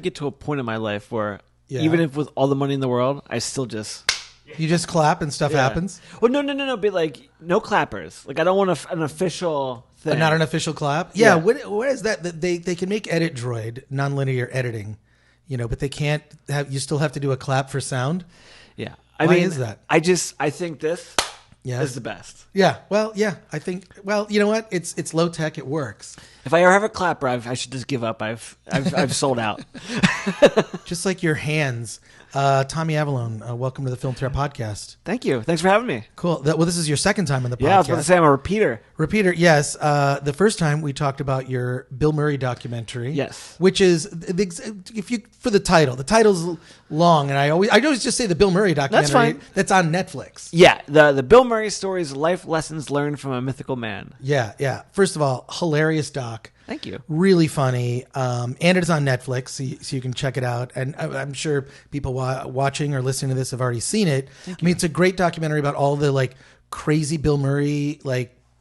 get to a point in my life where even if with all the money in the world, I still just... You just clap and stuff happens? Well, no. But like, no clappers. Like, I don't want an official thing. Not an official clap? Yeah. What is that? They can make Edit Droid, nonlinear editing, but they can't have... You still have to do a clap for sound? Yeah. Why is that? I think this is the best. Yeah. Well, yeah. I think... Well, you know what? It's low tech. It works. If I ever have a clapper, I should just give up. I've sold out. Just like your hands. Tommy Avallone, welcome to the Film Threat Podcast. Thank you. Thanks for having me. Cool. This is your second time on the podcast. Yeah, I was about to say I'm a repeater. Repeater, yes. The first time we talked about your Bill Murray documentary. Yes. Which is, for the title's long, and I always just say the Bill Murray documentary. That's fine. That's on Netflix. Yeah, the Bill Murray stories, life lessons learned from a mythical man. Yeah. First of all, hilarious doc. Thank you. Really funny. And it's on Netflix, so you can check it out. And I'm sure people watching or listening to this have already seen it. I mean, it's a great documentary about all the like crazy Bill Murray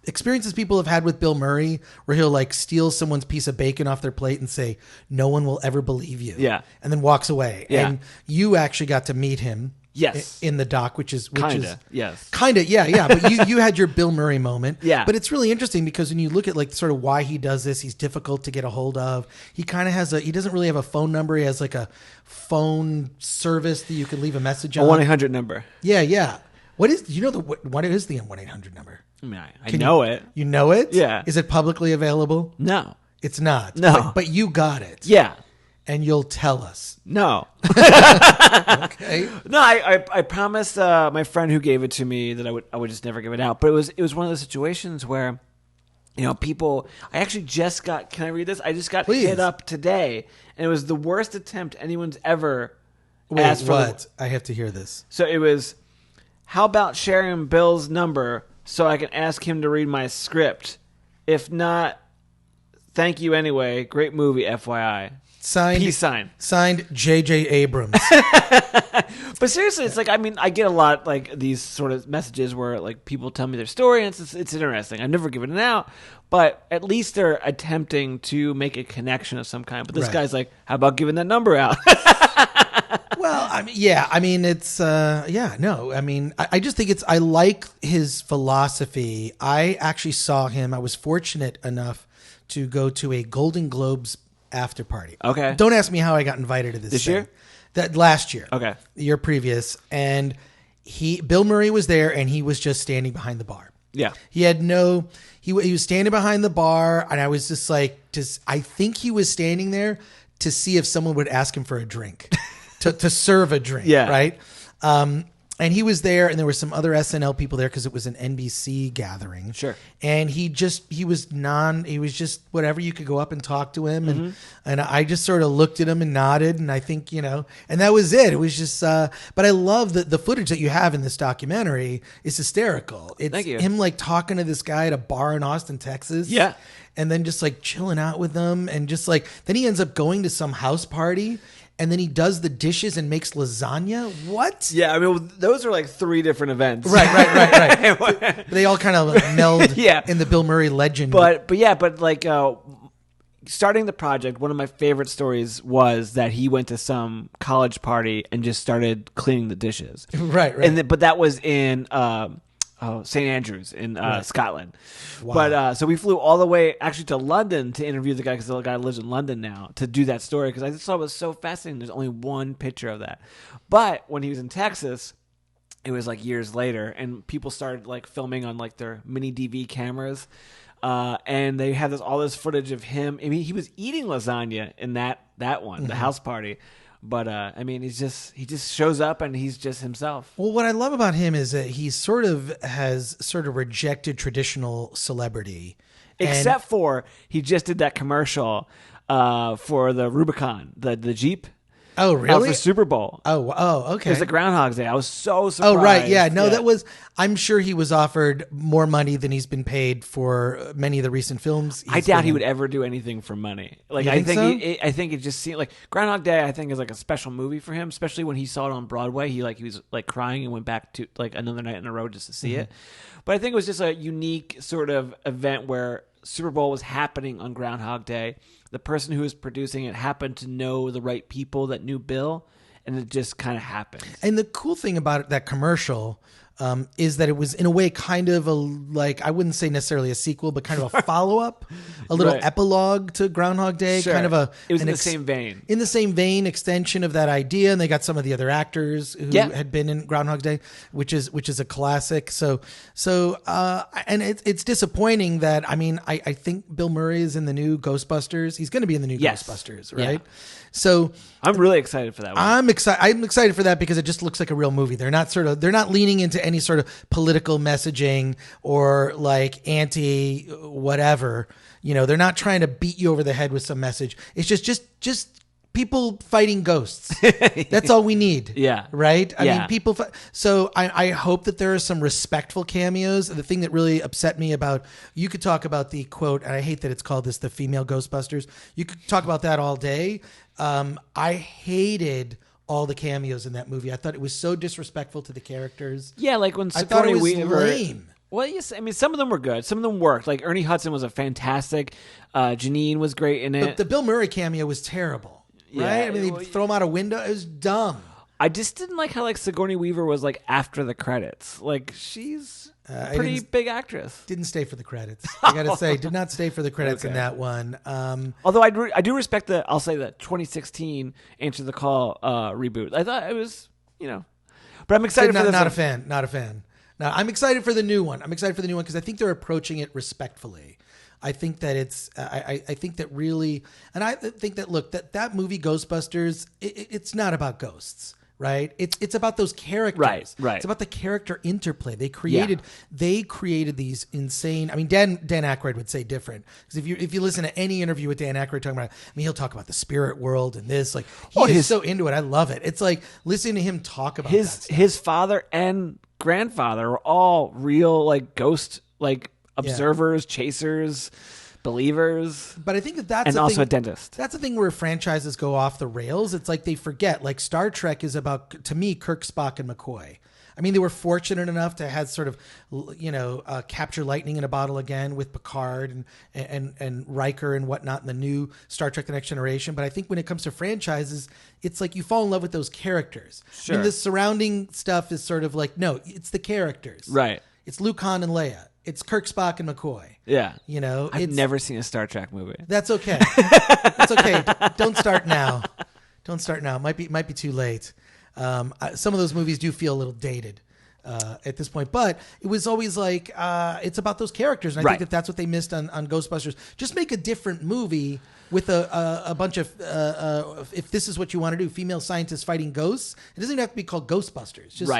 experiences people have had with Bill Murray, where he'll like steal someone's piece of bacon off their plate and say, "No one will ever believe you." Yeah. And then walks away. Yeah. And you actually got to meet him. Yes. In the doc, which is yes. Kinda, yeah. But you had your Bill Murray moment. Yeah. But it's really interesting because when you look at like sort of why he does this, he's difficult to get a hold of. He kind of has he doesn't really have a phone number. He has like a phone service that you can leave a message on. A 1-800 number. Yeah. What is the 1-800 number? I mean, I know it. You know it? Yeah. Is it publicly available? No. It's not. No. But you got it. Yeah. And you'll tell us. No. Okay. No, I promised my friend who gave it to me that I would just never give it out. But it was one of those situations where, people. I actually just got. Can I read this? I just got hit up today, and it was the worst attempt anyone's ever asked for. What? I have to hear this. So it was. How about sharing Bill's number so I can ask him to read my script? If not, thank you anyway. Great movie, FYI. Signed, Peace sign. Signed J.J. Abrams. But seriously, it's like, I mean, I get a lot like these sort of messages where like people tell me their story and it's interesting. I've never given it out, but at least they're attempting to make a connection of some kind. But this guy's like, how about giving that number out? Well, I mean, yeah. I mean, it's, no. I mean, I just think I like his philosophy. I actually saw him. I was fortunate enough to go to a Golden Globes after party. Okay. Don't ask me how I got invited to this thing. year? That last year. Okay. The year previous. And Bill Murray was there and he was just standing behind the bar. Yeah. He had he was standing behind the bar and I was just like, I think he was standing there to see if someone would ask him for a drink, to serve a drink. Yeah. Right. And he was there, and there were some other SNL people there because it was an NBC gathering. Sure. And he was just whatever. You could go up and talk to him, and I just sort of looked at him and nodded, and I think and that was it. It was just. But I love the footage that you have in this documentary is hysterical. It's Thank you. Him like talking to this guy at a bar in Austin, Texas. Yeah. And then just like chilling out with them, and just like then he ends up going to some house party. And then he does the dishes and makes lasagna. What? Yeah, I mean, those are like 3 different events. Right. They all kind of meld in the Bill Murray legend. But like starting the project, one of my favorite stories was that he went to some college party and just started cleaning the dishes. Right. But that was in St. Andrews in Scotland. Wow. But so we flew all the way actually to London to interview the guy because the guy lives in London now to do that story because I just thought it was so fascinating. There's only one picture of that. But when he was in Texas, it was like years later and people started like filming on like their mini DV cameras. And they had all this footage of him. I mean, he was eating lasagna in that one, the house party. But I mean, he just shows up and he's just himself. Well, what I love about him is that he has rejected traditional celebrity, except for he just did that commercial for the Rubicon, the Jeep. Oh, really? For Super Bowl. Oh, okay. It was a Groundhog's Day. I was so surprised. Oh, right. Yeah. No, that was. I'm sure he was offered more money than he's been paid for many of the recent films. I doubt he would ever do anything for money. Like I think it just seemed like Groundhog Day. I think is like a special movie for him, especially when he saw it on Broadway. He was like crying and went back to like another night in a row just to see it. But I think it was just a unique sort of event where Super Bowl was happening on Groundhog Day. the person who was producing it happened to know the right people that knew Bill, and it just kind of happened. And the cool thing about that commercial is that it was in a way kind of a, like, I wouldn't say necessarily a sequel, but kind of a follow-up, a little epilogue to Groundhog Day, kind of a... It was in the same vein. In the same vein, extension of that idea, and they got some of the other actors who had been in Groundhog Day, which is a classic. So and it's disappointing that, I mean, I think Bill Murray is in the new Ghostbusters. He's going to be in the new Ghostbusters, right? Yeah. So I'm really excited for that one. I'm excited for that because it just looks like a real movie. They're not leaning into any sort of political messaging or like anti whatever. You know, they're not trying to beat you over the head with some message. It's just people fighting ghosts. That's all we need. Yeah. Right? I mean, people... So I hope that there are some respectful cameos. The thing that really upset me about... You could talk about the quote, and I hate that it's called this, the female Ghostbusters. You could talk about that all day. I hated all the cameos in that movie. I thought it was so disrespectful to the characters. Yeah, like when I thought it was lame. Well, yes, I mean, some of them were good. Some of them worked. Like Ernie Hudson was a fantastic. Janine was great in it. But the Bill Murray cameo was terrible. Right? I mean, they throw him out a window. It was dumb. I just didn't like how like Sigourney Weaver was like after the credits. Like she's a pretty big actress. Didn't stay for the credits. I got to say, did not stay for the credits in that one. Although I do respect I'll say the 2016 Answer the Call reboot. I thought it was, but I'm excited for this. Not a fan. Now, I'm excited for the new one. Because I think they're approaching it respectfully. I think that it's. I think that really, and I think that that movie Ghostbusters, it's not about ghosts, right? It's about those characters, right? It's about the character interplay they created. They created these insane. I mean, Dan Aykroyd would say different, because if you listen to any interview with Dan Aykroyd talking about, he'll talk about the spirit world and this, like he is so into it. I love it. It's like listening to him talk about his father and grandfather were all real like ghost like. Observers, chasers, believers. But I think that's and also a dentist. That's the thing where franchises go off the rails. It's like they forget. Like Star Trek is about, to me, Kirk, Spock, and McCoy. I mean, they were fortunate enough to have sort of, capture lightning in a bottle again with Picard and Riker and whatnot in the new Star Trek: The Next Generation. But I think when it comes to franchises, it's like you fall in love with those characters. Sure. I mean, the surrounding stuff is sort of like, no, it's the characters. Right. It's Luke, Han, and Leia. It's Kirk, Spock, and McCoy. Yeah. I've never seen a Star Trek movie. That's okay. That's okay. Don't start now. Might be too late. Some of those movies do feel a little dated at this point, but it was always like it's about those characters, and I think that's what they missed on Ghostbusters. Just make a different movie with a bunch of if this is what you want to do, female scientists fighting ghosts. It doesn't even have to be called Ghostbusters. Just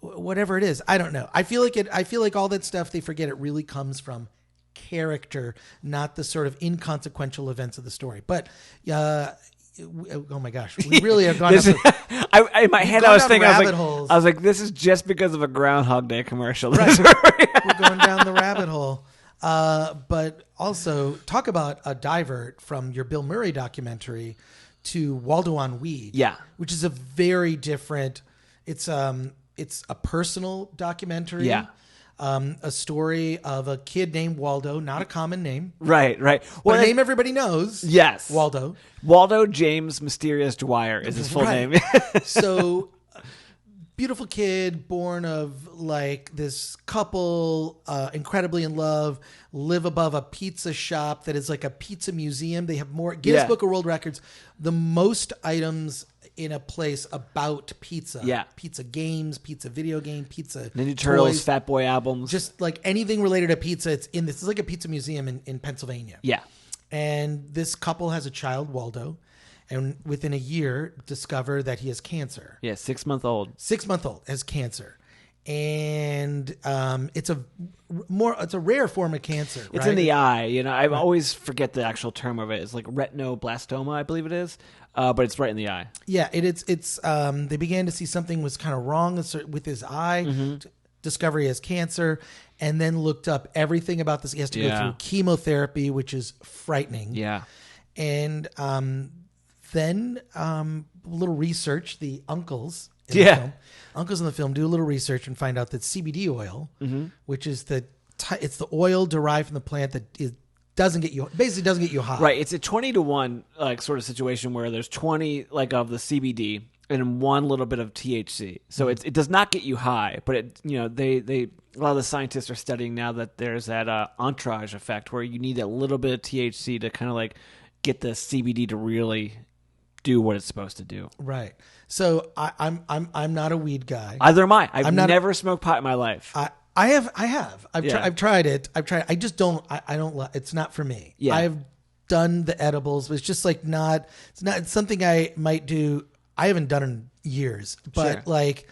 whatever it is. I don't know. I feel like all that stuff, they forget it really comes from character, not the sort of inconsequential events of the story. But oh my gosh, we really have gone. In my head, I was thinking, I was like, this is just because of a Groundhog Day commercial. Right. We're going down the rabbit hole. But also talk about a divert from your Bill Murray documentary to Waldo on Weed. Yeah, which is a very different. It's a personal documentary. Yeah. A story of a kid named Waldo, not a common name. Right. Well, a name everybody knows. Yes. Waldo James Mysterious Dwyer is his full name. So, beautiful kid, born of like this couple, incredibly in love, live above a pizza shop that is like a pizza museum. They have more Guinness Book of World Records, the most items in a place about pizza. Yeah. Pizza games, pizza video game, pizza Ninja Turtles, toys, Fat Boy albums. just like anything related to pizza. It's in this. It's like a pizza museum in Pennsylvania. Yeah. And this couple has a child, Waldo, and within a year discover that he has cancer. Yeah, 6 month old. 6 month old has cancer. And it's a rare form of cancer. It's in the eye. I always forget the actual term of it. It's like retinoblastoma, I believe it is. But it's right in the eye. Yeah, it's they began to see something was kind of wrong with his eye. Mm-hmm. Discovery has cancer, and then looked up everything about this. He has to go through chemotherapy, which is frightening. Yeah, and then a little research. The uncles in the film do a little research and find out that CBD oil, which is it's the oil derived from the plant that doesn't get you high. Right. It's a 20-to-1 like sort of situation where there's 20 like of the CBD and one little bit of THC. So it does not get you high, but it they a lot of the scientists are studying now that there's that entourage effect where you need a little bit of THC to kind of like get the CBD to really do what it's supposed to do. Right. So I'm not a weed guy. Either am I. I've never smoked pot in my life. I have. I've tried it. I just don't. I don't. It's not for me. Yeah. I've done the edibles, but it's just like not. It's something I might do. I haven't done in years, but like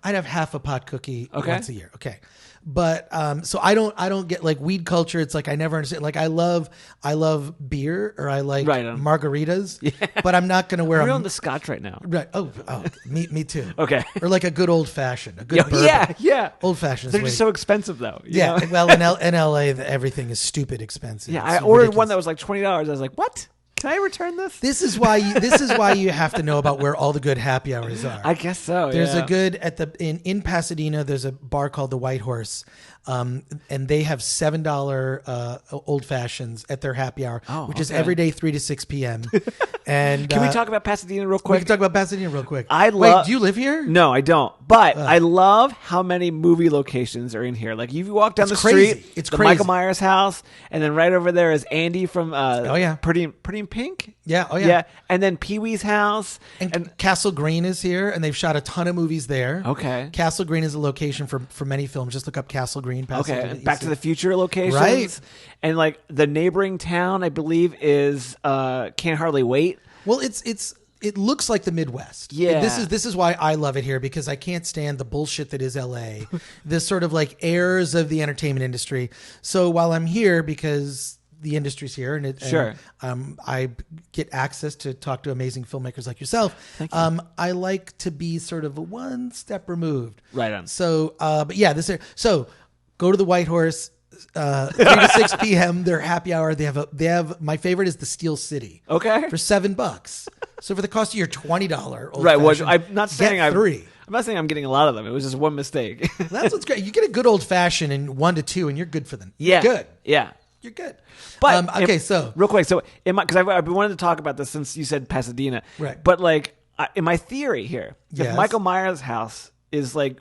I'd have half a pot cookie once a year. Okay. But so I don't get like weed culture. It's like I never understand. Like I love beer or I like margaritas, but I'm not going to wear. We're on the scotch right now. Right. Oh, me too. Okay. Or like a good old fashioned, a good bourbon. Yeah. Old fashioned. They're just so expensive though. Yeah. You know? Well, in LA, everything is stupid expensive. Yeah. It's I ordered ridiculous. one that was like $20. I was like, what? Can I return this? This is why you have to know about where all the good happy hours are. I guess so. There's a good in Pasadena. There's a bar called the White Horse, and they have $7 old fashions at their happy hour, which is every day 3 to 6 p.m. And can we talk about Pasadena real quick? We can talk about Pasadena real quick. Wait, do you live here? No, I don't. But I love how many movie locations are in here. Like you walk down the street, it's the crazy. Michael Myers house, and then right over there is Andy from Pretty in Pink. Yeah. Oh yeah. Yeah, and then Pee Wee's house, and Castle Green is here, and they've shot a ton of movies there. Okay. Castle Green is a location for many films. Just look up Castle Green. Okay, Back to the Future locations. Right. And like the neighboring town, I believe, is Can't Hardly Wait. Well, it looks like the Midwest. Yeah. This is why I love it here, because I can't stand the bullshit that is LA. This sort of like airs of the entertainment industry. So while I'm here, because the industry's here and I get access to talk to amazing filmmakers like yourself. Thank you. I like to be sort of one step removed. Right on. So, but yeah, so go to the White Horse. 3 to 6 p.m. Their happy hour. They have my favorite is the Steel City. Okay. For $7. So for the cost of your $20 old right. Well, fashioned, I'm not saying three. I'm not saying I'm getting a lot of them. It was just one mistake. That's what's great. You get a good old fashioned in 1 to 2, and you're good for them. Yeah. Good. Yeah. You're good. But so real quick, so because I've been wanting to talk about this since you said Pasadena, right? But like in my theory here, yes. if Michael Myers' house is like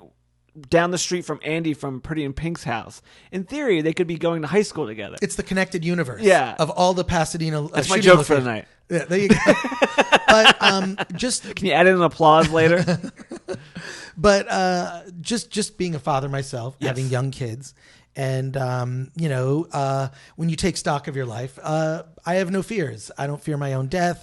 down the street from Andy from Pretty in Pink's house, in theory they could be going to high school together. It's the connected universe. Yeah. Of all the Pasadena. That's my joke for the night. Yeah, there you go. But just can you add in an applause later? But just being a father myself, yes. having young kids. And, when you take stock of your life, I have no fears. I don't fear my own death.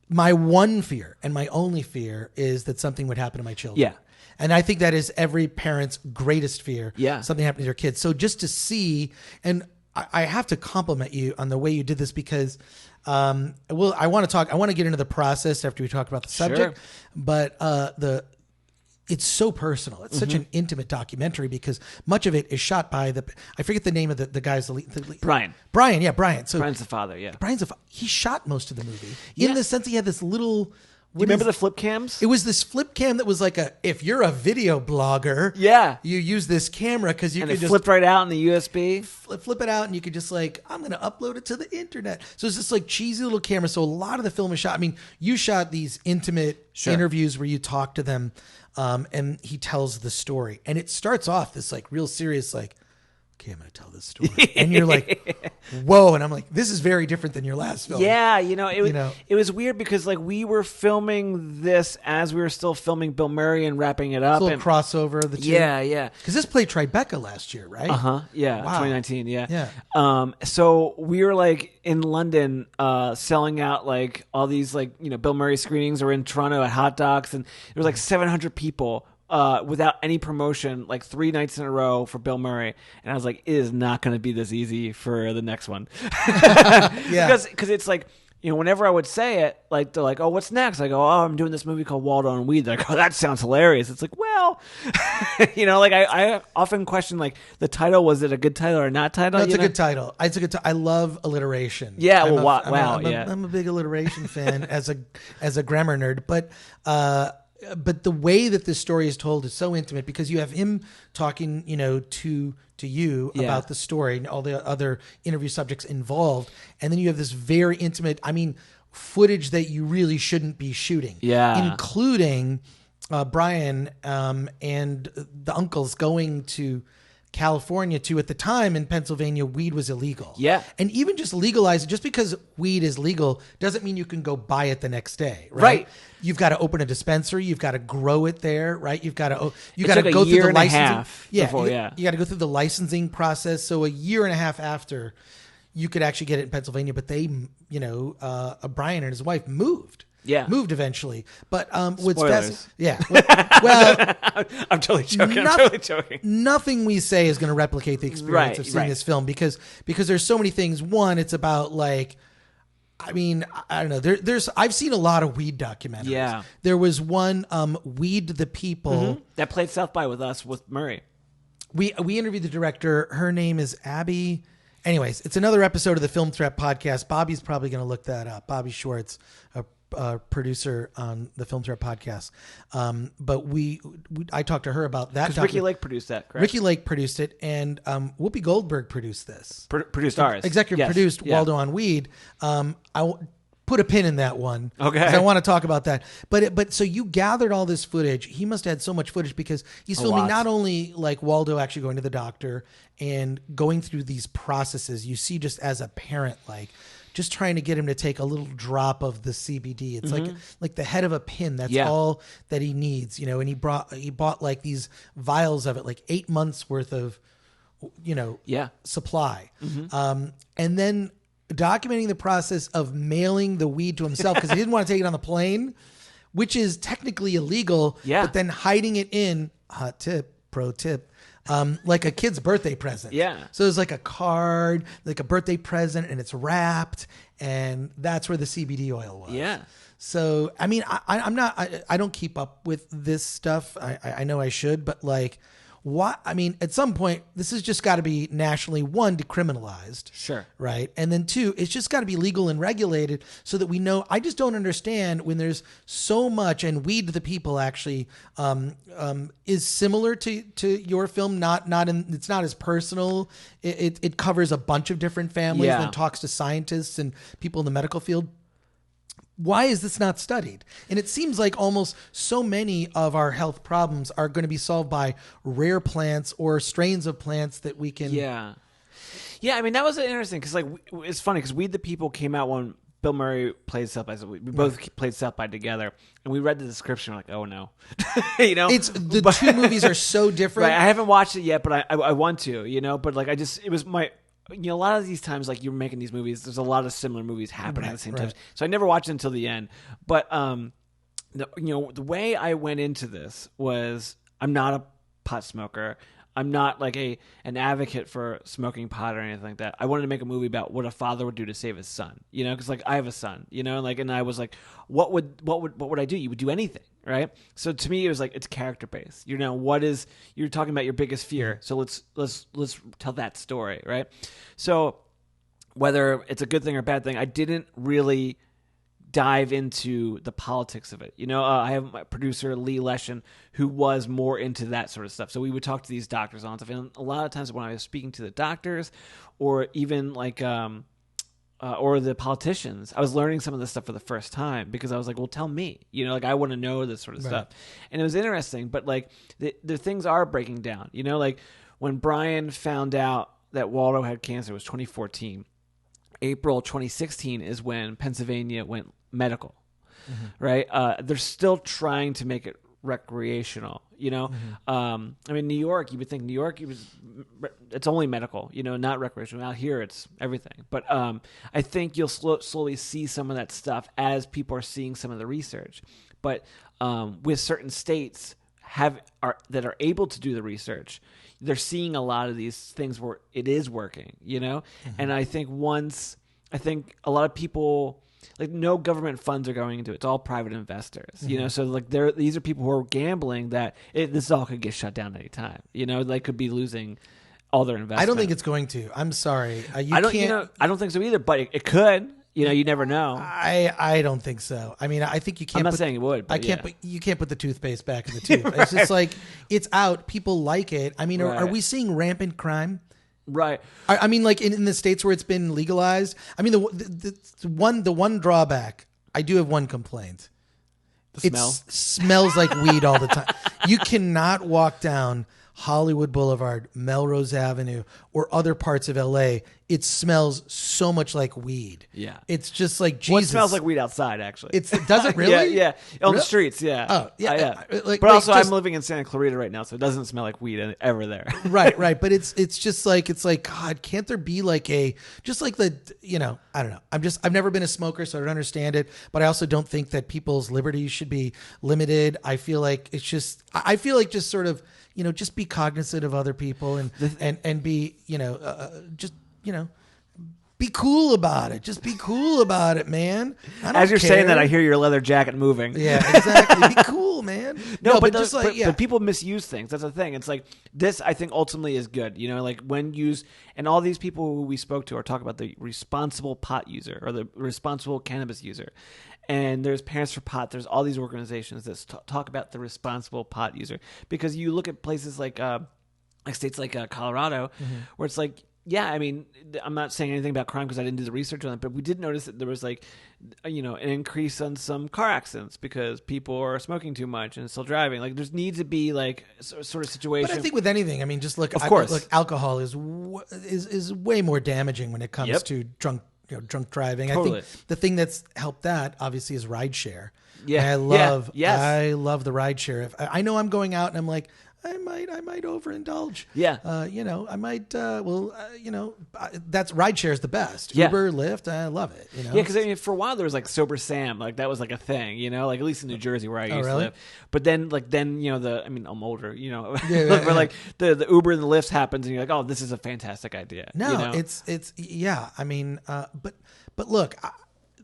My one fear and my only fear is that something would happen to my children. Yeah. And I think that is every parent's greatest fear. Yeah. Something happened to their kids. So just to see, and I have to compliment you on the way you did this, because I want to get into the process after we talk about the subject, but it's so personal. It's such an intimate documentary because much of it is shot by I forget the name of the guy's Brian. Brian. Brian. So Brian's the father. Yeah. He shot most of the movie in the sense he had this little. Do you remember the flip cams? It was this flip cam that was like if you're a video blogger, you use this camera because you could just flip right out in the USB. Flip it out, and you could just I'm going to upload it to the internet. So it's this like cheesy little camera. So a lot of the film is shot. I mean, you shot these intimate interviews where you talk to them, and he tells the story, and it starts off this like real serious okay, I'm going to tell this story. And you're like, whoa. And I'm like, this is very different than your last film. Yeah. It was weird because we were filming this as we were still filming Bill Murray and wrapping it up. A little crossover of the two. Yeah. Because this played Tribeca last year, right? Yeah. Wow. 2019. Yeah. Yeah. So we were in London, selling out all these Bill Murray screenings, or in Toronto at Hot Docs, and there was 700 people. Without any promotion, 3 nights in a row for Bill Murray, and I was like, it is not going to be this easy for the next one. Yeah, because it's whenever I would say it, they're like, oh, what's next? I go, oh, I'm doing this movie called Waldo and Weed. They're like, oh, that sounds hilarious. It's well, I often question the title. Was it a good title or not title? No, it's a good title. It's a good I love alliteration. Yeah. I'm a big alliteration fan as a grammar nerd, but the way that this story is told is so intimate because you have him talking, to you about the story and all the other interview subjects involved. And then you have this very intimate, footage that you really shouldn't be shooting. Yeah. Including Brian and the uncles going to California to, at the time in Pennsylvania, weed was illegal. Yeah. And even just legalize it, just because weed is legal doesn't mean you can go buy it the next day. Right. You've got to open a dispensary. You've got to grow it there. Right. You've got to go through the licensing. You got to go through the licensing process. So a year and a half after, you could actually get it in Pennsylvania, but they, Brian and his wife moved. Yeah. Moved eventually. But what's Spoilers. well, I'm totally joking. Nothing we say is going to replicate the experience of seeing this film because there's so many things. One, it's about I don't know. I've seen a lot of weed documentaries. Yeah. There was one, Weed the People. That played South by with us with Murray. We interviewed the director. Her name is Abby. Anyways, it's another episode of the Film Threat podcast. Bobby's probably going to look that up. Bobby Schwartz, producer on the Film Threat podcast. But I talked to her about that. Because Ricky Lake produced that, correct? Ricky Lake produced it, and Whoopi Goldberg produced this. Produced ours. Executive produced Waldo on Weed. Put a pin in that one. Okay. 'Cause I want to talk about that. But so you gathered all this footage. He must have had so much footage because he's filming not only Waldo actually going to the doctor and going through these processes. You see just as a parent, just trying to get him to take a little drop of the CBD. It's like the head of a pin. That's all that he needs, and he bought these vials of it, 8 months worth of, supply. And then documenting the process of mailing the weed to himself because he didn't want to take it on the plane, which is technically illegal, but then hiding it in, pro tip, like a kid's birthday present. Yeah. So it's like a card, like a birthday present, and it's wrapped, and that's where the CBD oil was. Yeah. So, I don't keep up with this stuff. I know I should, but what? At some point, this has just got to be nationally, one, decriminalized. Sure. Right. And then two, it's just got to be legal and regulated so that we know. I just don't understand when there's so much, and Weed the People actually is similar to your film. It's not as personal. It covers a bunch of different families and talks to scientists and people in the medical field. Why is this not studied? And it seems like almost so many of our health problems are going to be solved by rare plants or strains of plants that we can. Yeah. Yeah. That was interesting because it's funny because Weed the People came out when Bill Murray played South by. We both played South by together, and we read the description. We're like, oh no, It's the two movies are so different. Right. I haven't watched it yet, but I want to. But it was my. A lot of these times, you're making these movies, there's a lot of similar movies happening at the same time. So I never watched it until the end. But, the way I went into this was I'm not a pot smoker. I'm not an advocate for smoking pot or anything like that. I wanted to make a movie about what a father would do to save his son, because I have a son, and I was like, what would I do? You would do anything, right? So to me, it was it's character based. You're talking about your biggest fear. So let's tell that story, right? So whether it's a good thing or a bad thing, I didn't really dive into the politics of it. I have my producer, Lee Leshin, who was more into that sort of stuff. So we would talk to these doctors on stuff. And a lot of times when I was speaking to the doctors or even or the politicians, I was learning some of this stuff for the first time because I was like, well, tell me, I want to know this sort of stuff. And it was interesting, but the things are breaking down, when Brian found out that Waldo had cancer, it was 2014. April 2016 is when Pennsylvania went medical, right? They're still trying to make it recreational, New York, you would think New York, it's only medical, not recreational. Out here, it's everything. But I think you'll slowly see some of that stuff as people are seeing some of the research. But with certain states that are able to do the research, they're seeing a lot of these things where it is working, And I think a lot of people, no government funds are going into it. It's all private investors, So these are people who are gambling that this all could get shut down any time. They could be losing all their investment. I don't think it's going to. I'm sorry. I don't think so either. But it could. You know, you never know. I don't think so. I mean, I think you can't. I'm not saying it would. But you can't put the toothpaste back in the tooth. Right. It's just like it's out. People like it. I mean, are we seeing rampant crime? Right. I mean, like in the states where it's been legalized. I mean, the one drawback. I do have one complaint. The smell? It smells like weed all the time. You cannot walk down Hollywood Boulevard, Melrose Avenue, or other parts of LA. It smells so much like weed. Yeah. It's just like, Jesus. Well, it smells like weed outside, actually. Does it really? Yeah. On the streets, yeah. Oh, yeah. But also, I'm living in Santa Clarita right now, so it doesn't smell like weed ever there. Right. But it's just like, God, can't there be like I don't know. I've never been a smoker, so I don't understand it. But I also don't think that people's liberties should be limited. I feel like just sort of, just be cognizant of other people and be, be cool about it. Just be cool about it, man. As you're saying that, I hear your leather jacket moving. Yeah, exactly. Be cool, man. But people misuse things. That's the thing. It's like this, I think, ultimately is good. Like when used, and all these people who we spoke to are talking about the responsible pot user or the responsible cannabis user. And there's Parents for Pot. There's all these organizations that talk about the responsible pot user. Because you look at places like states like Colorado, where it's like, yeah, I mean, I'm not saying anything about crime because I didn't do the research on it, but we did notice that there was like, an increase on some car accidents because people are smoking too much and still driving. Like, there needs to be like sort of situation. But I think with anything, I mean, just look. Of course, look, alcohol is way more damaging when it comes to drunk driving. Totally. I think the thing that's helped that obviously is rideshare. Yeah, and I love the rideshare. If I know I'm going out and I'm like, I might overindulge. Yeah. I might, that's rideshare is the best. Yeah. Uber, Lyft, I love it. Yeah, because I mean, for a while there was like Sober Sam, like that was like a thing, like at least in New Jersey where I used to live. But then, I'm older, but like the Uber and the Lyft happens, and you're like, oh, this is a fantastic idea. No, it's yeah. I mean, but look.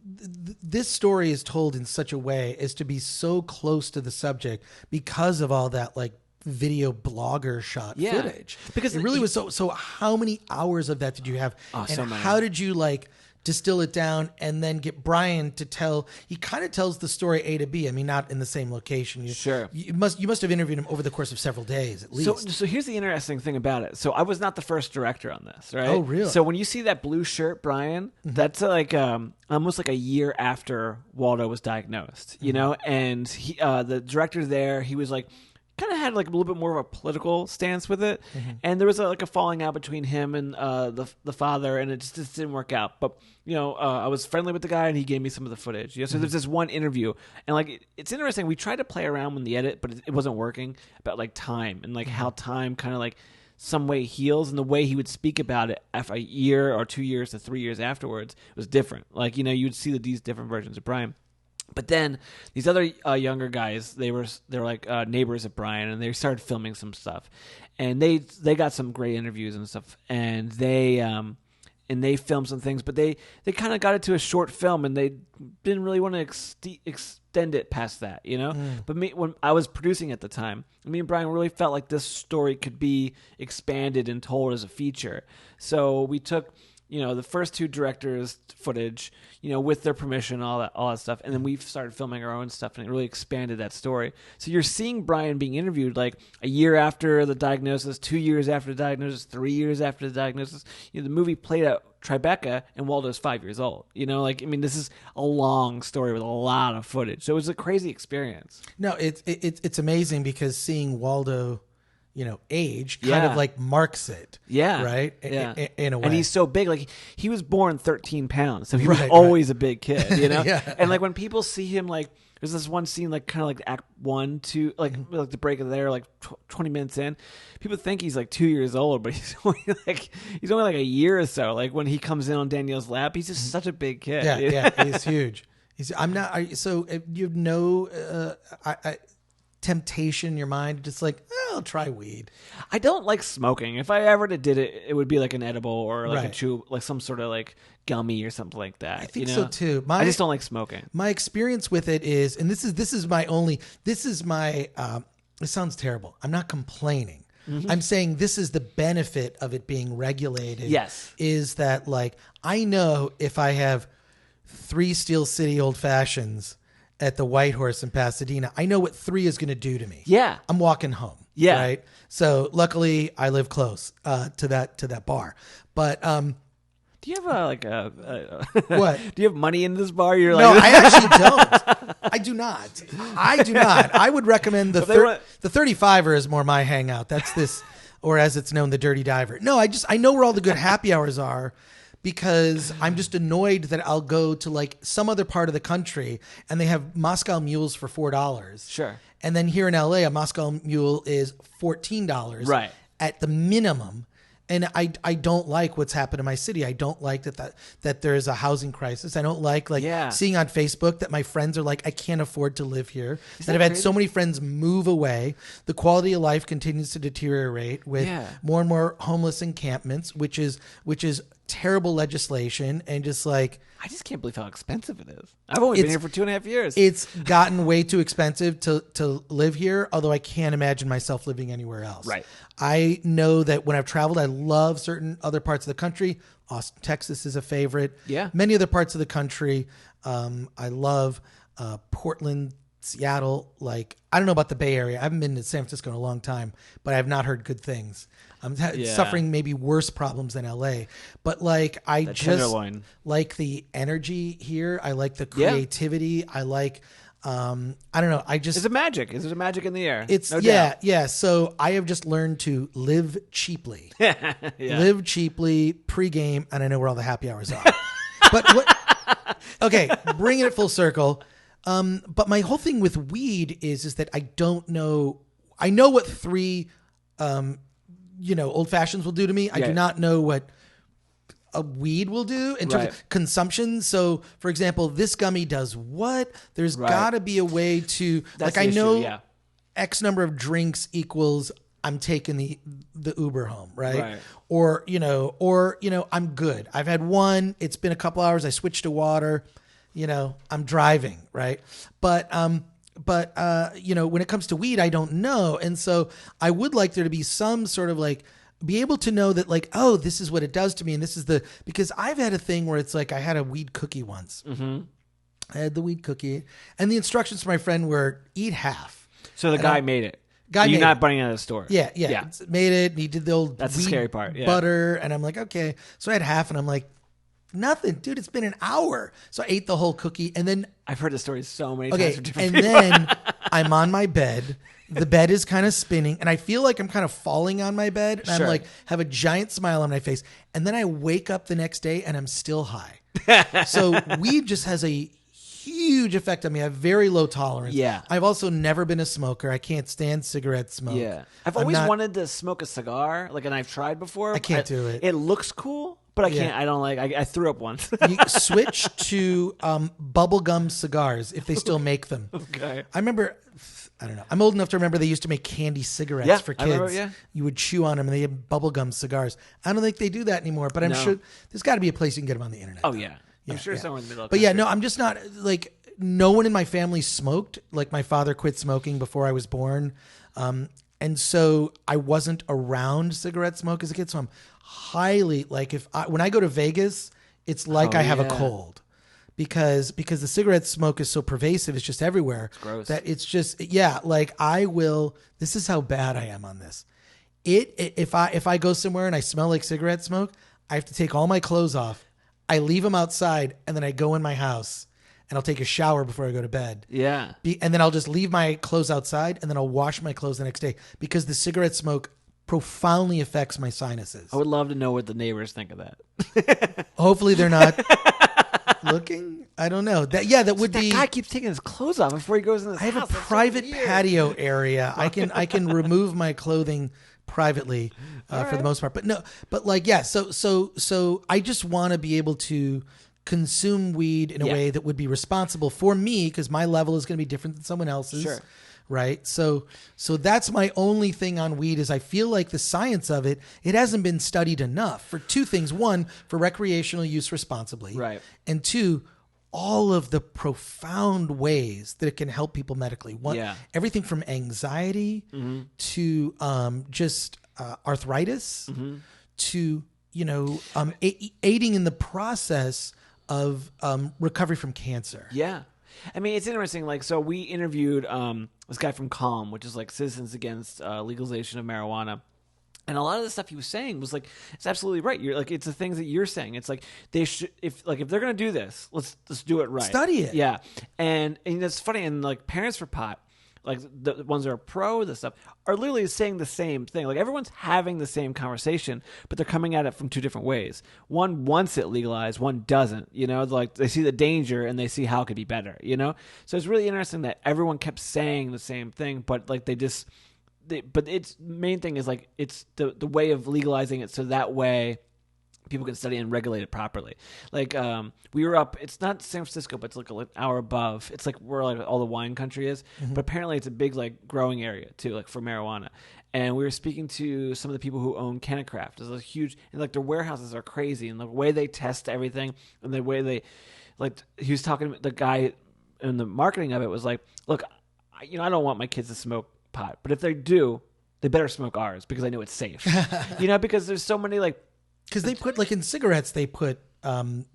This story is told in such a way as to be so close to the subject because of all that like video blogger shot footage. Because it really was so how many hours of that did you have? Oh, and so many. How did you like distill it down and then get Brian to tell? He kind of tells the story A to B. I mean, not in the same location. You must have interviewed him over the course of several days at least. So here's the interesting thing about it. So I was not the first director on this, right? Oh, really? So when you see that blue shirt, Brian, that's like almost like a year after Waldo was diagnosed, and he, the director there, he was like, kind of had like a little bit more of a political stance with it, and there was like a falling out between him and the father, and it just didn't work out. But I was friendly with the guy, and he gave me some of the footage. So there's this one interview, and like it's interesting. We tried to play around with the edit, but it wasn't working about like time and like how time kind of like some way heals, and the way he would speak about it after a year or 2 years to 3 years afterwards was different. Like you would see these different versions of Brian. But then these other younger guys, they were like neighbors of Brian, and they started filming some stuff, and they got some great interviews and stuff, and they filmed some things, but they kind of got it to a short film, and they didn't really want to extend it past that, But when I was producing at the time, me and Brian really felt like this story could be expanded and told as a feature, so we took the first two directors' footage, with their permission, all that stuff. And then we started filming our own stuff, and it really expanded that story. So you're seeing Brian being interviewed like a year after the diagnosis, 2 years after the diagnosis, 3 years after the diagnosis. The movie played out Tribeca, and Waldo's 5 years old. This is a long story with a lot of footage. So it was a crazy experience. No, it's amazing because seeing Waldo age kind of like marks it. Yeah. Right? Yeah. In a way. And he's so big. Like, he was born 13 pounds. So he was always a big kid, Yeah. And like when people see him, like, there's this one scene, like kind of like act 1, 2, like the break of there, like 20 minutes in. People think he's like 2 years old, but he's only like a year or so. Like when he comes in on Danielle's lap, he's just such a big kid. Yeah. He's huge. So you know, temptation in your mind, just like, I'll try weed. I don't like smoking. If I ever did it, it would be like an edible or like a chew, like some sort of like gummy or something like that. I think so too. I just don't like smoking. My experience with it is, and this is my it sounds terrible. I'm not complaining. I'm saying this is the benefit of it being regulated. Yes. Is that like, I know if I have 3 Steel City Old Fashions at the White Horse in Pasadena, I know what 3 is going to do to me. Yeah. I'm walking home. Yeah. Right. So luckily I live close to that bar. But do you have what? Do you have money in this bar? You're no, like, I actually don't. I do not. I would recommend the 35er is more my hangout. That's this, or as it's known, the Dirty Diver. No, I know where all the good happy hours are, because I'm just annoyed that I'll go to like some other part of the country and they have Moscow mules for $4. Sure. And then here in LA, a Moscow mule is $14 right. at the minimum. And I don't like what's happened in my city. I don't like that there's a housing crisis. I don't like seeing on Facebook that my friends are like, I can't afford to live here. That I've had so many friends move away. The quality of life continues to deteriorate with more and more homeless encampments, which is terrible legislation, and just like, I just can't believe how expensive it is. I've only been here for 2.5 years. It's gotten way too expensive to live here, although I can't imagine myself living anywhere else. Right. I know that when I've traveled, I love certain other parts of the country. Austin, Texas is a favorite. Yeah. Many other parts of the country. I love Portland, Seattle. Like, I don't know about the Bay Area. I haven't been to San Francisco in a long time, but I have not heard good things. I'm suffering maybe worse problems than LA, but like I just like the energy here. I like the creativity. I like, I don't know. Is it magic? Is it a magic in the air? It's yeah. So I have just learned to live cheaply, live cheaply pregame, and I know where all the happy hours are. Okay, bringing it full circle. But my whole thing with weed is that I don't know. I know what 3, old fashions will do to me. I do not know what a weed will do in terms of consumption. So, for example, this gummy does what? There's got to be a way to, That's like, I know X number of drinks equals I'm taking the Uber home, right? Or I'm good. I've had one. It's been a couple hours. I switched to water. I'm driving, right? But when it comes to weed, I don't know. And so I would like there to be some sort of like, be able to know that like, oh, this is what it does to me. And this is because I've had a thing where it's like, I had a weed cookie once. Mm-hmm. I had the weed cookie and the instructions from my friend were eat half. So the guy made it. You're not buying it at a store. Yeah. Made it. And he did the old That's the scary part. Yeah. Butter. And I'm like, okay. So I had half and I'm like, nothing, dude. It's been an hour. So I ate the whole cookie, and then I've heard the story so many times from different people. And then I'm on my bed. The bed is kind of spinning, and I feel like I'm kind of falling on my bed. And I'm like, have a giant smile on my face, and then I wake up the next day, and I'm still high. So weed just has a huge effect on me. I have very low tolerance. Yeah. I've also never been a smoker. I can't stand cigarette smoke. Yeah. I've always wanted to smoke a cigar, and I've tried before. I can't do it. It looks cool. But I can't. I don't like. I threw up once. You switch to bubblegum cigars if they still make them. Okay. I remember. I don't know. I'm old enough to remember they used to make candy cigarettes for kids. I remember, You would chew on them, and they had bubblegum cigars. I don't think they do that anymore. But I'm sure there's got to be a place you can get them on the internet. Oh yeah. I'm sure somewhere in the middle. But no, I'm just not like. No one in my family smoked. Like my father quit smoking before I was born. And so I wasn't around cigarette smoke as a kid. So I'm highly like when I go to Vegas, it's like I have a cold because the cigarette smoke is so pervasive. It's just everywhere. It's gross. That it's just, like I will, this is how bad I am on this. If I go somewhere and I smell like cigarette smoke, I have to take all my clothes off. I leave them outside and then I go in my house. And I'll take a shower before I go to bed. Yeah. And then I'll just leave my clothes outside and then I'll wash my clothes the next day because the cigarette smoke profoundly affects my sinuses. I would love to know what the neighbors think of that. Hopefully they're not looking. I don't know. That would be. That guy keeps taking his clothes off before he goes in his house. I have a private patio area. I can remove my clothing privately for the most part. But no. But So I just want to be able to consume weed in a way that would be responsible for me because my level is going to be different than someone else's. Sure. Right. So that's my only thing on weed is I feel like the science of it hasn't been studied enough for two things. One, for recreational use responsibly. Right. And two, all of the profound ways that it can help people medically. Everything from anxiety to just arthritis to, aiding in the process of recovery from cancer. Yeah. I mean, it's interesting. Like, so we interviewed this guy from Calm, which is like Citizens Against Legalization of Marijuana. And a lot of the stuff he was saying was like, it's absolutely right. You're like, it's the things that you're saying. It's like they should, if they're gonna do this, let's do it right. Study it. Yeah. And it's funny. And like Parents for Pot, like the ones that are pro this stuff, are literally saying the same thing. Like everyone's having the same conversation, but they're coming at it from two different ways. One wants it legalized, one doesn't. You know, like they see the danger and they see how it could be better. You know, so it's really interesting that everyone kept saying the same thing, but like but its main thing is like it's the way of legalizing it so that way people can study and regulate it properly. Like we were up, it's not San Francisco, but it's like an hour above. It's like where like all the wine country is, but apparently it's a big like growing area too, like for marijuana. And we were speaking to some of the people who own CannaCraft. It's a huge, and like their warehouses are crazy, and the way they test everything and the way they, like he was talking to the guy in the marketing of it was like, look, I don't want my kids to smoke pot, but if they do, they better smoke ours because I know it's safe. Because there's so many like, because they put like in cigarettes they put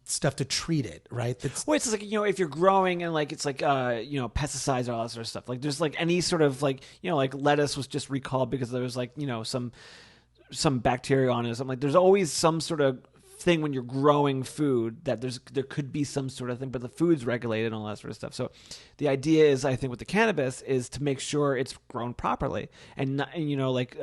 stuff to treat it, right? Well, it's like if you're growing and like it's like pesticides or all that sort of stuff. Like there's like any sort of like like lettuce was just recalled because there was like some bacteria on it or something. Like there's always some sort of thing when you're growing food that there could be some sort of thing, but the food's regulated and all that sort of stuff. So the idea is, I think, with the cannabis is to make sure it's grown properly. And like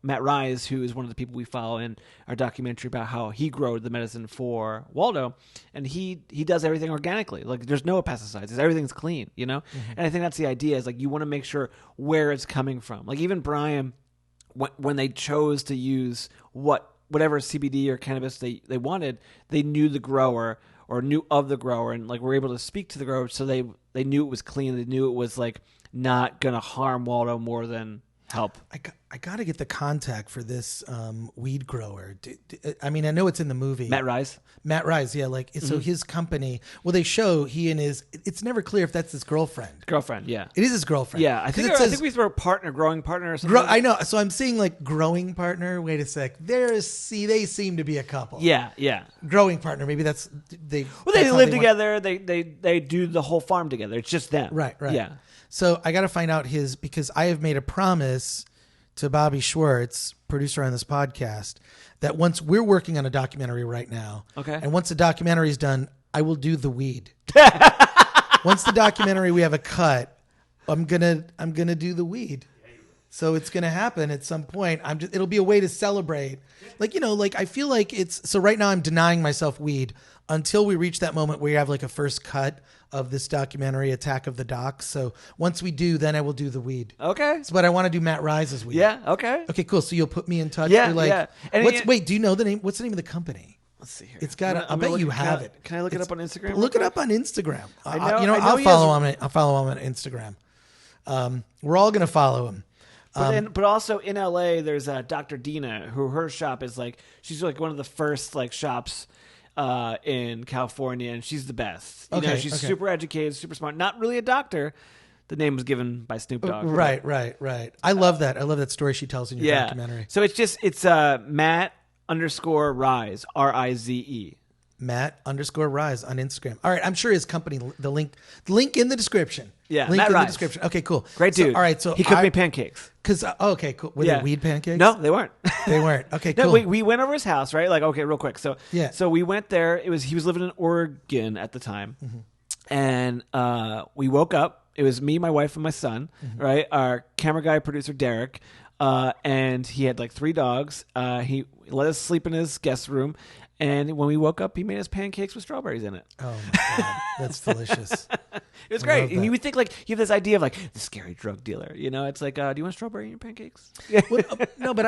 Matt Rise, who is one of the people we follow in our documentary about how he grew the medicine for Waldo, and he does everything organically. Like there's no pesticides, everything's clean, And I think that's the idea is like you want to make sure where it's coming from. Like even Brian, when they chose to use whatever CBD or cannabis they wanted, they knew the grower or knew of the grower and like were able to speak to the grower, so they knew it was clean. They knew it was like not gonna harm Waldo more than help. I got to get the contact for this weed grower. I mean, I know it's in the movie. Matt Rise, yeah. Like, so his company, well, they show he and it's never clear if that's his girlfriend. Yeah. It is his girlfriend. Yeah. I think we throw growing partner or something. I know. So I'm seeing like growing partner. Wait a sec. They seem to be a couple. Yeah. Yeah. Growing partner. Maybe that's, they live together. They do the whole farm together. It's just them. Right. Yeah. So I got to find out because I have made a promise to Bobby Schwartz, producer on this podcast, that once we're working on a documentary right now. Okay. And once the documentary is done, I will do the weed. Once the documentary, we have a cut, I'm gonna do the weed. So it's gonna happen at some point. It'll be a way to celebrate. Like, I feel like so right now I'm denying myself weed until we reach that moment where you have like a first cut of this documentary, Attack of the Docs. So once we do, then I will do the weed. Okay. But I want to do Matt Rise's weed. Yeah. Okay. Okay, cool. So you'll put me in touch. Yeah. You're like, yeah. Wait, do you know the name? What's the name of the company? Let's see here. It's got. I bet you have it. Can I look it up on Instagram? Look it up on Instagram. I'll follow him. I'll follow him on Instagram. We're all gonna follow him. But also in LA, there's Dr. Dina, who her shop is like, she's like one of the first like shops in California, and she's the best. She's super educated, super smart. Not really a doctor. The name was given by Snoop Dogg. Right. I love that. I love that story she tells in your documentary. So it's Matt _Rise, RIZE. Matt_Rise on Instagram. All right, I'm sure his company, the link in the description. Yeah, link Matt in Rise. the description. Okay, cool. Great dude. All right, so he cooked me pancakes. Okay, cool. Were they weed pancakes? No, they weren't. They weren't. Okay, cool. No, we went over his house, right? Like, okay, real quick. So we went there. He was living in Oregon at the time, and we woke up. It was me, my wife, and my son. Right, our camera guy, producer Derek. And he had like 3 dogs. He let us sleep in his guest room. And when we woke up, he made us pancakes with strawberries in it. Oh, my God. That's delicious. It was great. And you would think like you have this idea of like the scary drug dealer. It's like, do you want strawberry in your pancakes? Well, no, but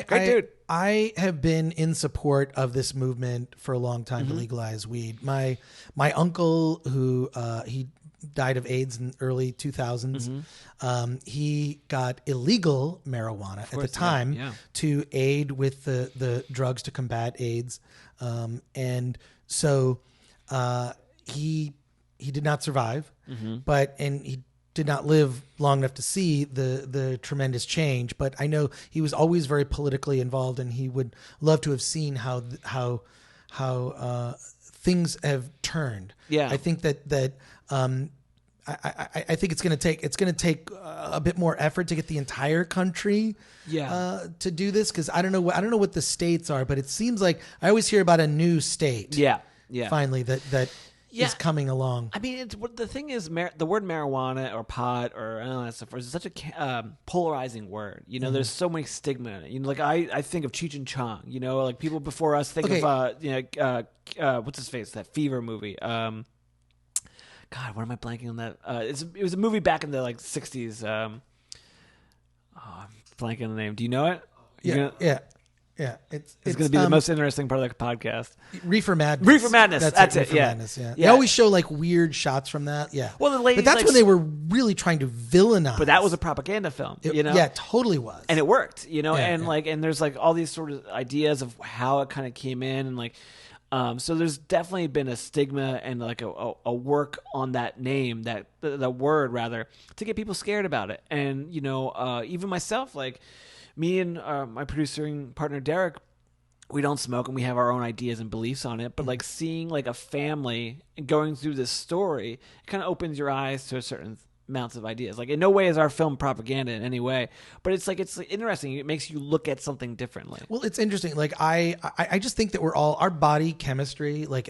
Great dude. I have been in support of this movement for a long time to legalize weed. My uncle, who he died of AIDS in early 2000s. He got illegal marijuana at the time to aid with the drugs to combat AIDS. And so he did not survive, and he did not live long enough to see the tremendous change. But I know he was always very politically involved, and he would love to have seen how things have turned. Yeah. I think that I think it's going to take a bit more effort to get the entire country to do this, because I don't know what the states are, but it seems like I always hear about a new state. Yeah. Finally, that is coming along. I mean, the thing is, the word marijuana or pot or that stuff is such a polarizing word. You know, there's so many stigma in it. You know, like I think of Cheech and Chong. You know, like people before us think of what's his face, that Fever movie. God, what am I blanking on that? It was a movie back in the like 60s. I'm blanking on the name. Do you know it? Yeah. It's going to be the most interesting part of the podcast. Reefer Madness. Reefer Madness. That's it. Reefer Yeah. Madness, yeah. They always show like weird shots from that. Yeah. Well, the lady, but that's when they were really trying to villainize. But that was a propaganda film. You know? Yeah, it totally was. And it worked. You know, and there's like all these sort of ideas of how it kind of came in, and like. So there's definitely been a stigma and like a work on that name, that the word rather, to get people scared about it. And you know, even myself, like me and my producing partner Derek, we don't smoke and we have our own ideas and beliefs on it. But like seeing like a family going through this story, it kind of opens your eyes to a certain amounts of ideas. Like in no way is our film propaganda in any way, but it's interesting. It makes you look at something differently. Well, it's interesting. Like I just think that we're all, our body chemistry, like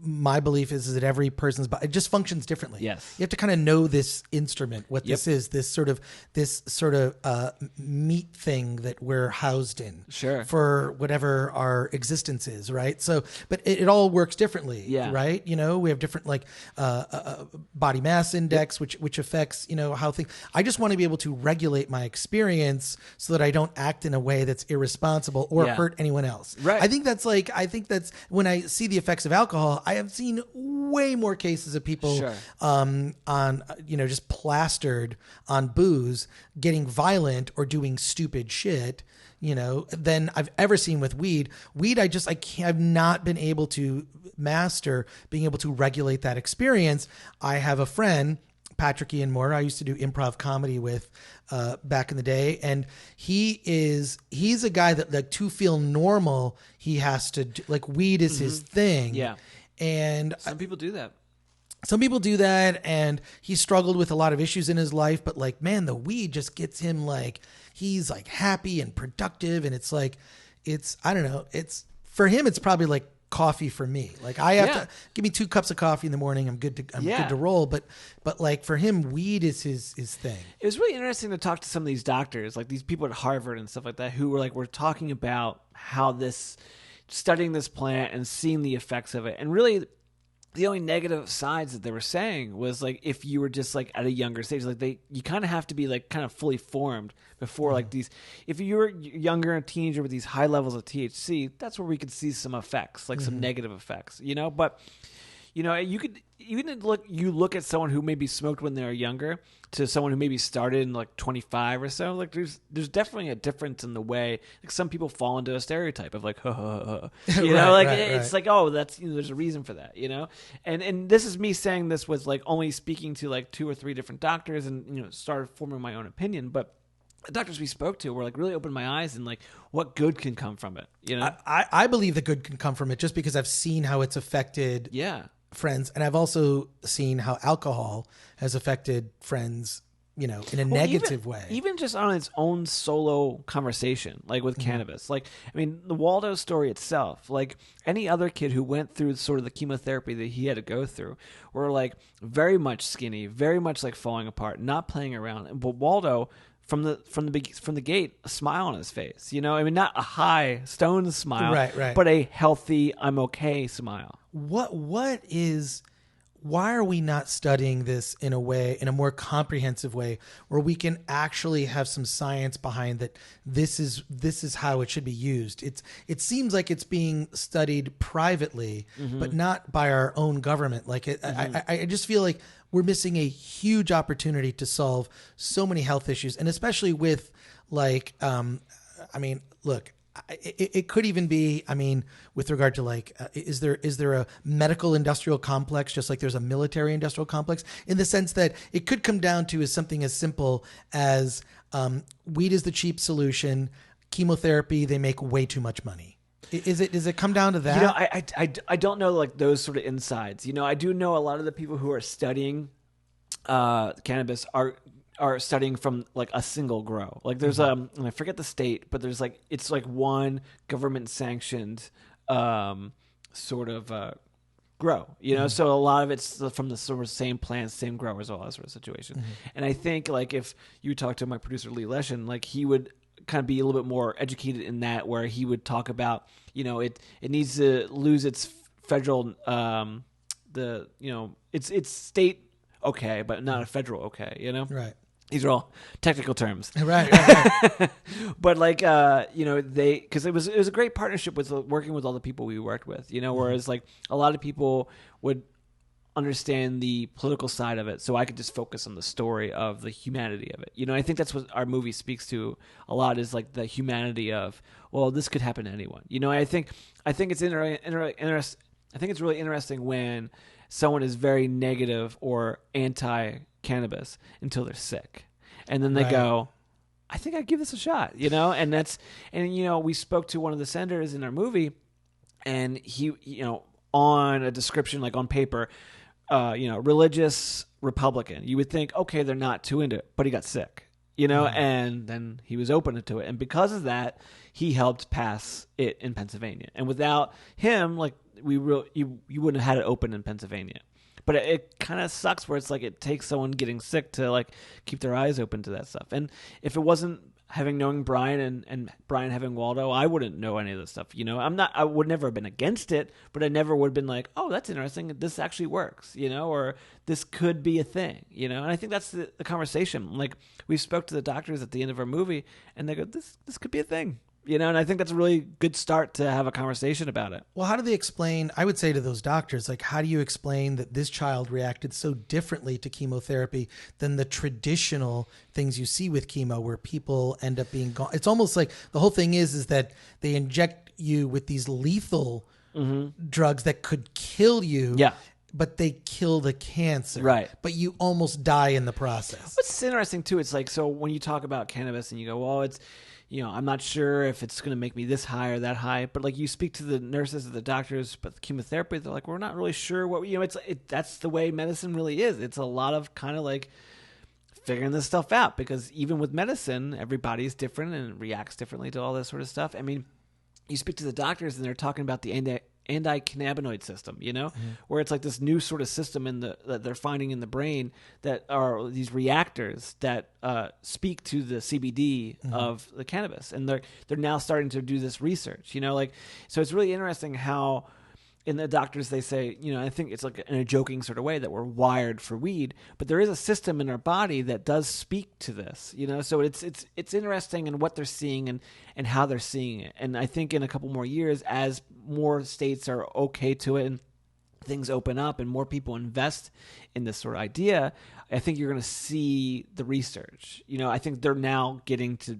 my belief is that every person's body, it just functions differently. Yes. You have to kind of know this instrument, what this is, this sort of meat thing that we're housed in. Sure. For whatever our existence is, right? So, but it all works differently. Yeah. Right. You know, we have different like body mass index, which affects, you know, how things. I just want to be able to regulate my experience so that I don't act in a way that's irresponsible or hurt anyone else. Right. I think that's when I see the effects of alcohol, I have seen way more cases of people on, you know, just plastered on booze, getting violent or doing stupid shit, you know, than I've ever seen with weed. Weed, I've not been able to master being able to regulate that experience. I have a friend, Patrick Ian Mora, I used to do improv comedy with back in the day. And he's a guy that, like, to feel normal, he has to do, like, weed is his thing. Yeah. And some people do that. Some people do that, and he struggled with a lot of issues in his life, but like, man, the weed just gets him, like, he's like happy and productive. And it's like, I don't know. For him, it's probably like coffee for me. Like I have to give me 2 cups of coffee in the morning. I'm good to roll. But like for him, weed is his thing. It was really interesting to talk to some of these doctors, like these people at Harvard and stuff like that, who were talking about how studying this plant and seeing the effects of it. And really the only negative sides that they were saying was like, if you were just like at a younger stage, like you kind of have to be like kind of fully formed before like these, if you were younger and a teenager with these high levels of THC, that's where we could see some effects, like some negative effects, you know, but you know, you could even look at someone who maybe smoked when they were younger to someone who maybe started in like 25 or so. Like there's definitely a difference in the way, like some people fall into a stereotype of like, you know, like it's like, oh, that's, you know, there's a reason for that, you know? And this is me saying this with like only speaking to like 2 or 3 different doctors and, you know, started forming my own opinion. But the doctors we spoke to were like really opened my eyes and like what good can come from it, you know? I believe that good can come from it just because I've seen how it's affected friends, and I've also seen how alcohol has affected friends, you know, in a negative way. Even just on its own solo conversation, like with cannabis. Like, I mean, the Waldo story itself, like any other kid who went through sort of the chemotherapy that he had to go through, were like very much skinny, very much like falling apart, not playing around. But Waldo, from the gate, a smile on his face. You know, I mean, not a high stone smile, right, but a healthy, I'm okay smile. Why are we not studying this in a more comprehensive way where we can actually have some science behind that this is how it should be used? It seems like it's being studied privately, but not by our own government. Like I just feel like we're missing a huge opportunity to solve so many health issues, and especially with like, I mean, look, it could even be, I mean, with regard to like, is there a medical industrial complex, just like there's a military industrial complex, in the sense that it could come down to something as simple as weed is the cheap solution, chemotherapy, they make way too much money. Does it come down to that? You know, I don't know like those sort of insides. You know, I do know a lot of the people who are studying cannabis are studying from like a single grow. Like there's and I forget the state, but there's like it's like one government sanctioned sort of grow. You know, so a lot of it's from the sort of same plants, same growers, all that sort of situation. And I think like if you talk to my producer Lee Leshin, like he would kind of be a little bit more educated in that, where he would talk about, you know, it needs to lose its federal it's state okay, but not a federal okay, you know? Right. These are all technical terms. Right. But like you know, because it was a great partnership with working with all the people we worked with, you know, whereas like a lot of people would understand the political side of it, so I could just focus on the story of the humanity of it. You know, I think that's what our movie speaks to a lot, is like the humanity of, well, this could happen to anyone. You know, I think it's I think it's really interesting when someone is very negative or anti-cannabis until they're sick, and then they go, I think I'd give this a shot, you know? And you know, we spoke to one of the senators in our movie, and he, you know, on a description, like on paper, you know, religious Republican, you would think, okay, they're not too into it, but he got sick, you know, and then he was open to it. And because of that, he helped pass it in Pennsylvania. And without him, like you wouldn't have had it open in Pennsylvania. But it kind of sucks where it's like it takes someone getting sick to like keep their eyes open to that stuff. And if it wasn't knowing Brian and Brian having Waldo, I wouldn't know any of this stuff. You know, I would never have been against it, but I never would have been like, oh, that's interesting. This actually works, you know, or this could be a thing, you know? And I think that's the conversation. Like we spoke to the doctors at the end of our movie, and they go, this could be a thing. You know, and I think that's a really good start to have a conversation about it. Well, how do they explain, I would say to those doctors, like, how do you explain that this child reacted so differently to chemotherapy than the traditional things you see with chemo, where people end up being gone? It's almost like the whole thing is that they inject you with these lethal drugs that could kill you. Yeah. But they kill the cancer. Right. But you almost die in the process. What's interesting, too, it's like, so when you talk about cannabis and you go, well, it's, you know, I'm not sure if it's going to make me this high or that high, but like you speak to the nurses or the doctors, but the chemotherapy, they're like, we're not really sure what, you know, that's the way medicine really is. It's a lot of kind of like figuring this stuff out, because even with medicine, everybody's different and reacts differently to all this sort of stuff. I mean, you speak to the doctors and they're talking about the anti-cannabinoid system, you know, where it's like this new sort of system that they're finding in the brain that are these reactors that speak to the CBD of the cannabis, and they're now starting to do this research, you know, like, so it's really interesting how in the doctors they say, you know, I think it's like in a joking sort of way that we're wired for weed, but there is a system in our body that does speak to this, you know, so it's interesting in what they're seeing and how they're seeing it. And I think in a couple more years, as more states are okay to it and things open up and more people invest in this sort of idea, I think you're going to see the research. You know, I think they're now getting to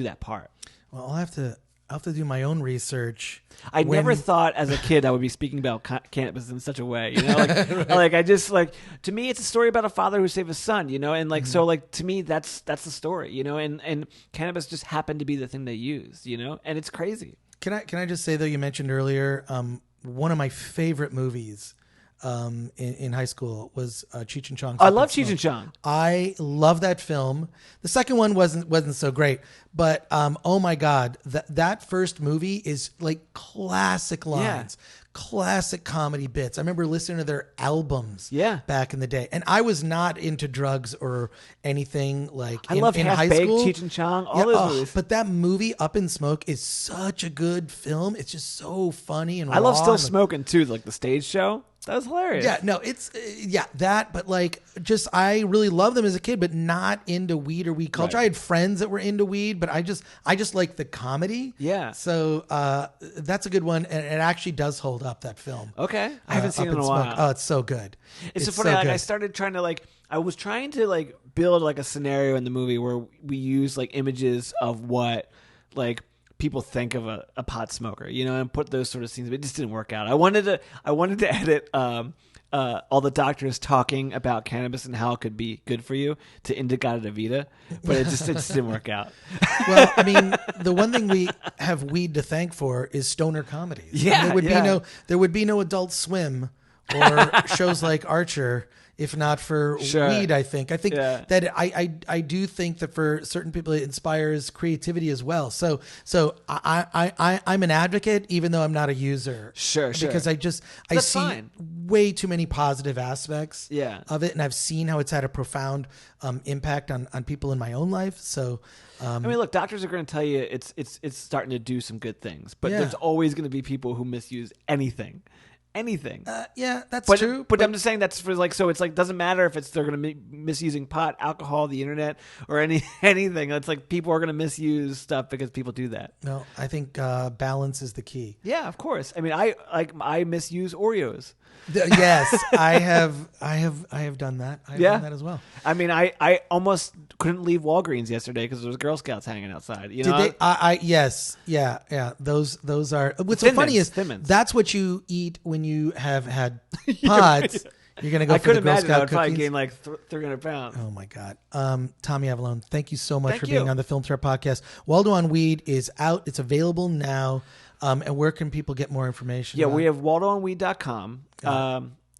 that part. Well, I'll have to do my own research. I never thought as a kid I would be speaking about cannabis in such a way, you know, like, right. Like I just like, to me, it's a story about a father who saved his son, you know, and like, so like to me, that's the story, you know, and cannabis just happened to be the thing they used, you know, and it's crazy. Can I just say though, you mentioned earlier, one of my favorite movies in high school was Cheech and Chong. I love Cheech and Chong. I love that film. The second one wasn't so great, but oh my God, that first movie is like classic lines, classic comedy bits. I remember listening to their albums back in the day, and I was not into drugs or anything like I love in high school. Cheech and Chong, all those movies. But that movie, Up in Smoke, is such a good film. It's just so funny and I love Still Smoking too, like the stage show. That was hilarious. Yeah, no, it's that, but like, just I really loved them as a kid, but not into weed or weed culture. Right. I had friends that were into weed, but I just like the comedy. Yeah. So that's a good one, and it actually does hold up, that film. Okay, I haven't seen it in a while. Oh, it's so good. It's so funny. Like, I started trying to I was trying to like build like a scenario in the movie where we use like images of what like people think of a pot smoker, you know, and put those sort of scenes, but it just didn't work out. I wanted to edit all the doctors talking about cannabis and how it could be good for you to Indigada Vita, but it just didn't work out. Well, I mean, the one thing we have weed to thank for is stoner comedies. Yeah, and there would be no Adult Swim or shows like Archer if not for weed. I think that I do think that for certain people it inspires creativity as well. So I'm an advocate, even though I'm not a user. Sure. Because I see way too many positive aspects of it, and I've seen how it's had a profound impact on people in my own life. So. I mean, look, doctors are going to tell you it's starting to do some good things, but there's always going to be people who misuse anything. That's true. But I'm just saying that's for like, so it's like, doesn't matter if they're going to be misusing pot, alcohol, the internet, or anything. It's like people are going to misuse stuff because people do that. No, I think balance is the key. Yeah, of course. I mean, I misuse Oreos. Yes, I have done that. I've done that as well. I mean, I almost couldn't leave Walgreens yesterday because there was Girl Scouts hanging outside. You know? Did they? Yes. Yeah. Those are. What's so funny is that's what you eat when you have had pods. You're gonna go for the Girl Scout cookies. I probably gain like 300 pounds. Oh my God. Tommy Avallone, thank you so much for being on the Film Threat Podcast. Waldo on Weed is out. It's available now. And where can people get more information? Yeah, we have waldoonweed.com.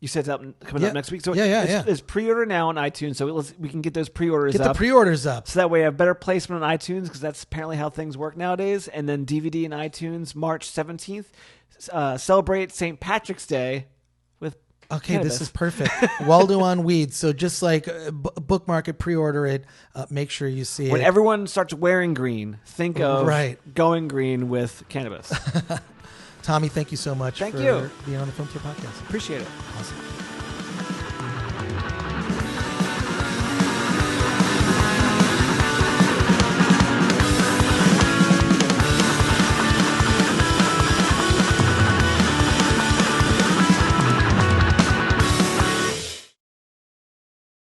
You said it's coming up next week. So it's pre-order now on iTunes. So we can get those pre-orders up. Get the pre-orders up. So that way I have better placement on iTunes, because that's apparently how things work nowadays. And then DVD and iTunes March 17th. Celebrate St. Patrick's Day with Cannabis. This is perfect. Waldo on Weed. So just like bookmark it, pre-order it. Make sure you see it. When everyone starts wearing green, think of going green with cannabis. Tommy, thank you so much for being on the Film Threat Podcast. Appreciate it. Awesome.